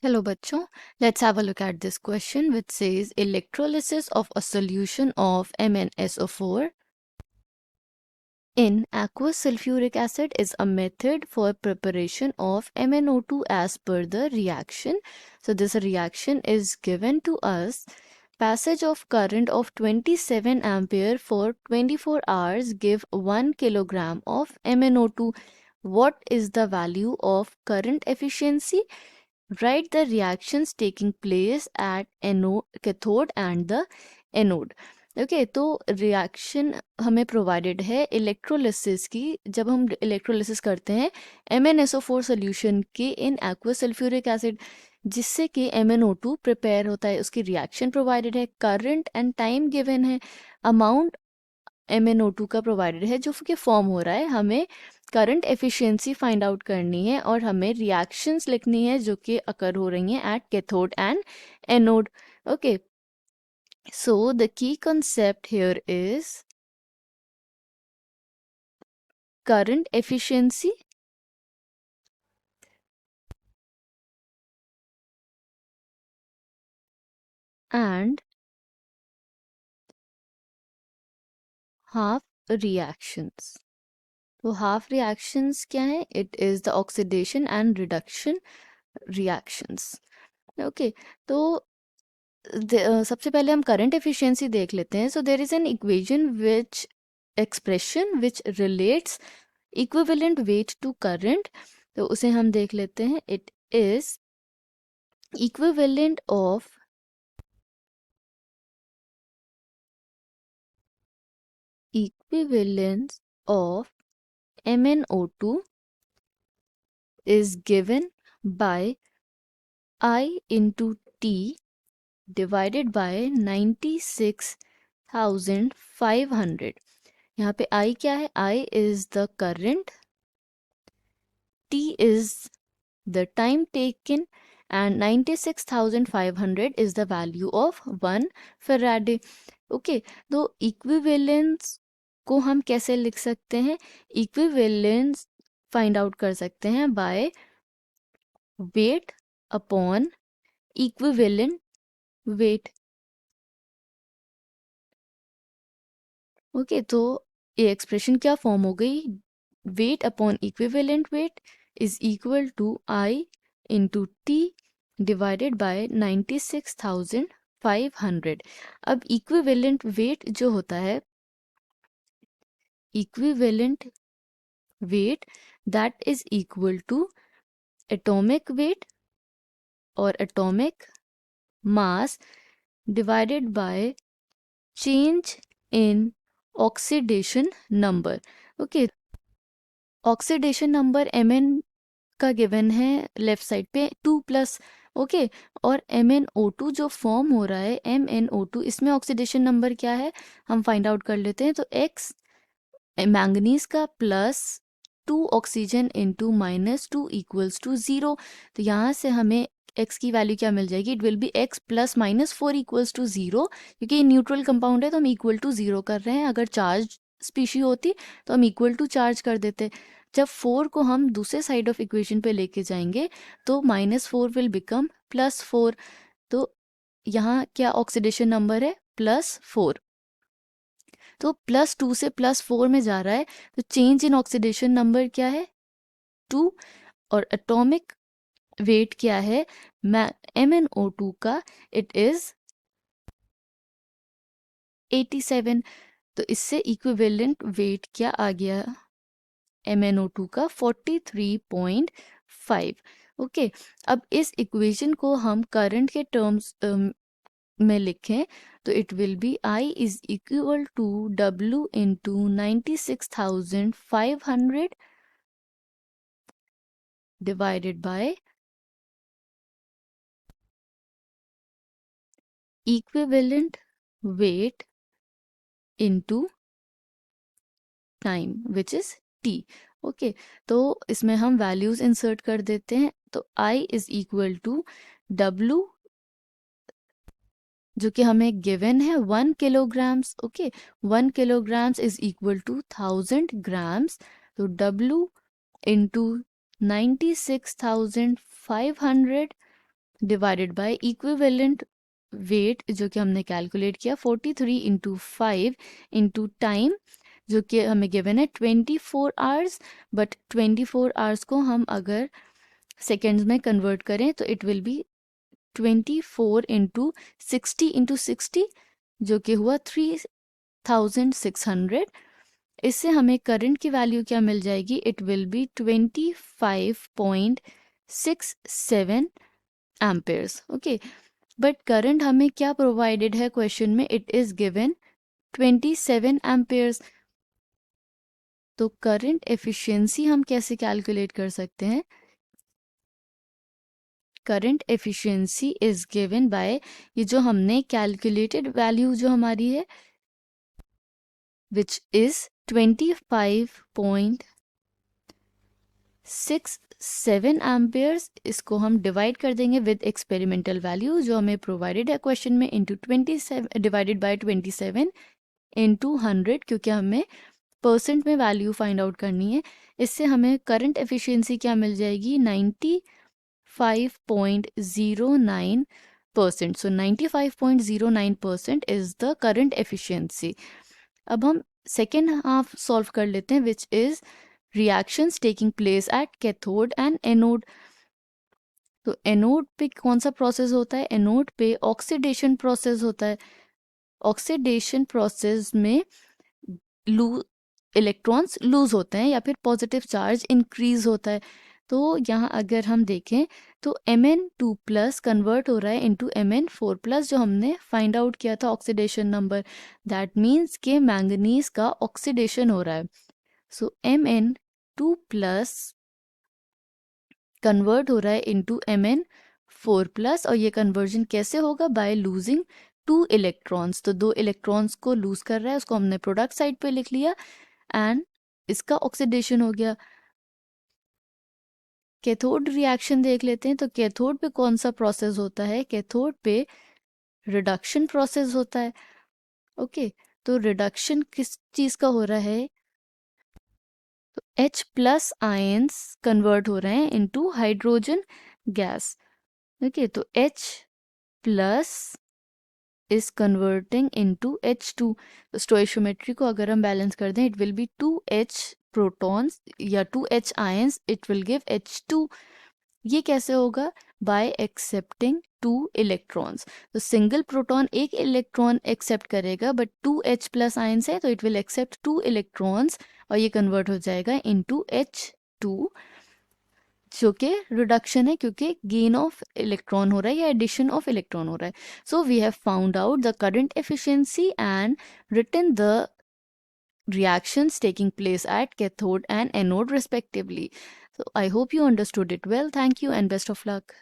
Hello bachcho, let's have a look at this question which says electrolysis of a solution of MnSO4 in aqueous sulfuric acid is a method for preparation of MnO2 as per the reaction. So this reaction is given to us. Passage of current of 27 ampere for 24 hours give 1 kilogram of MnO2. What is the value of current efficiency? Write the reactions taking place at cathode and the anode. Okay तो reaction हमें provided है electrolysis की। जब हम electrolysis करते हैं MnSO4 solution के in aqueous sulphuric acid जिससे कि MnO2 प्रिपेयर होता है, उसकी रिएक्शन प्रोवाइडेड है, करंट एंड टाइम गिवन है, अमाउंट MnO2 का प्रोवाइडेड है जो कि फॉर्म हो रहा है। हमें करंट एफिशिएंसी फाइंड आउट करनी है और हमें रिएक्शंस लिखनी है जो कि अकर हो रही हैं at cathode and anode. Okay, so the key concept here is current efficiency and half reactions. तो हाफ रिएक्शंस क्या है? It is the oxidation and reduction reactions. Okay, तो सबसे पहले हम करंट एफिशिएंसी देख लेते हैं। So there is an equation which expression which relates equivalent weight to current. तो उसे हम देख लेते हैं। It is equivalent of equivalence of MnO2 is given by I into T divided by 96,500। यहाँ पे I क्या है? I is the current, T is the time taken and 96,500 is the value of 1 Faraday। Okay, तो equivalence को हम कैसे लिख सकते हैं? इक्विवेलेंस फाइंड आउट कर सकते हैं by weight upon equivalent weight. Okay, तो ये एक्सप्रेशन क्या फॉर्म हो गई? Weight upon equivalent weight is equal to I into T divided by 96,500। अब इक्विवेलेंट वेट जो होता है, equivalent weight that is equal to atomic weight और atomic mass divided by change in oxidation number. Okay, oxidation number Mn का given है left side पे 2+। Okay, और MnO2 जो फॉर्म हो रहा है MnO2, इसमें ऑक्सीडेशन नंबर क्या है हम फाइंड आउट कर लेते हैं। तो X मैंगनीज का +2 ऑक्सीजन इंटू -2 इक्वल्स टू 0। तो यहाँ से हमें x की वैल्यू क्या मिल जाएगी? It will be x plus -4 equals to 0। क्योंकि ये न्यूट्रल कंपाउंड है तो हम इक्वल टू 0 कर रहे हैं। अगर चार्ज स्पीशी होती तो हम इक्वल टू चार्ज कर देते। जब 4 को हम दूसरे साइड ऑफ इक्वेशन पे लेके जाएंगे तो -4 विल बिकम +4। तो यहाँ क्या ऑक्सीडेशन नंबर है? +4। तो +2 से +4 में जा रहा है, तो चेंज इन ऑक्सीडेशन नंबर क्या है? 2। और एटॉमिक वेट क्या है MnO2 का? It is 87। तो इससे इक्विवेलेंट वेट क्या आ गया MnO2 का? 43.5। ओके, अब इस इक्वेशन को हम करंट के टर्म्स में लिखें तो it will be I is equal to W into 96,500 divided by equivalent weight into time which is T। ओके, तो इसमें हम वैल्यूज इंसर्ट कर देते हैं। तो I is equal to W जो कि हमें गिवन है 1 kilograms. Okay, 1 kilograms is equal to 1000 grams. तो W into 96,500 divided by equivalent weight जो कि हमने कैलकुलेट किया 43 इंटू 5 इंटू टाइम जो कि हमें गिवन है 24 आवर्स, बट 24 आवर्स को हम अगर सेकेंड्स में कन्वर्ट करें तो इट विल बी 24 इंटू 60 जो कि हुआ 3600। इससे हमें करंट की वैल्यू क्या मिल जाएगी, it will B 25.67 Ampere's. Okay, but current हमें क्या प्रोवाइडेड है क्वेश्चन में, इट इज गिवन 27 एम्पेयर्स। तो करंट एफिशिएंसी हम कैसे कैलकुलेट कर सकते हैं, current efficiency is given by ये जो हमने कैलकुलेटेड वैल्यू जो हमारी है विच इज 25.67 एम्पियर्स, इसको हम डिवाइड कर देंगे विद एक्सपेरिमेंटल वैल्यू जो हमें प्रोवाइडेड है क्वेश्चन में इंटू 27 डिवाइडेड बाय 27 इंटू 100, क्योंकि हमें परसेंट में वैल्यू फाइंड आउट करनी है। इससे हमें करंट एफिशिएंसी क्या मिल जाएगी, 95.09%। सो 95.09% इज द करंट एफिशिएंसी। अब हम सेकेंड हाफ सॉल्व कर लेते हैं which is reactions taking place at cathode and anode. तो एनोड पे कौन सा प्रोसेस होता है, एनोड पे ऑक्सीडेशन प्रोसेस होता है। ऑक्सीडेशन प्रोसेस में इलेक्ट्रॉन्स लूज होते हैं या फिर पॉजिटिव चार्ज इंक्रीज होता है। तो यहाँ अगर हम देखें तो Mn2 प्लस कन्वर्ट हो रहा है इनटू Mn4 प्लस जो हमने फाइंड आउट किया था ऑक्सीडेशन नंबर, दैट मीन्स के मैंगनीज का ऑक्सीडेशन हो रहा है। सो Mn2 प्लस कन्वर्ट हो रहा है इनटू Mn4 प्लस, और ये कन्वर्जन कैसे होगा, बाय लूजिंग 2 इलेक्ट्रॉन्स। तो 2 इलेक्ट्रॉन्स को लूज कर रहा है, उसको हमने प्रोडक्ट साइड पे लिख लिया एंड इसका ऑक्सीडेशन हो गया। कैथोड रिएक्शन देख लेते हैं। तो कैथोड पे कौन सा प्रोसेस होता है, कैथोड पे रिडक्शन प्रोसेस होता है। ओके, तो रिडक्शन किस चीज का हो रहा है, तो H प्लस आयंस कन्वर्ट हो रहे हैं इनटू हाइड्रोजन गैस। ओके, तो H plus is converting into H2। तो स्टोइशियोमेट्री को अगर हम बैलेंस कर दें, it will B 2H protons या 2H ions, it will give H2। ये कैसे होगा, बाय एक्सेप्टिंग 2 इलेक्ट्रॉन्स। तो सिंगल प्रोटॉन एक इलेक्ट्रॉन एक्सेप्ट करेगा, बट 2H प्लस आयंस है तो इट विल एक्सेप्ट 2 इलेक्ट्रॉन्स और ये कन्वर्ट हो जाएगा इनटू H2, जो कि रिडक्शन है क्योंकि गेन ऑफ इलेक्ट्रॉन हो रहा है या एडिशन ऑफ इलेक्ट्रॉन हो रहा है। So we have found out the current efficiency and written the reactions taking place at cathode and anode respectively. So I hope you understood it well. Thank you and best of luck.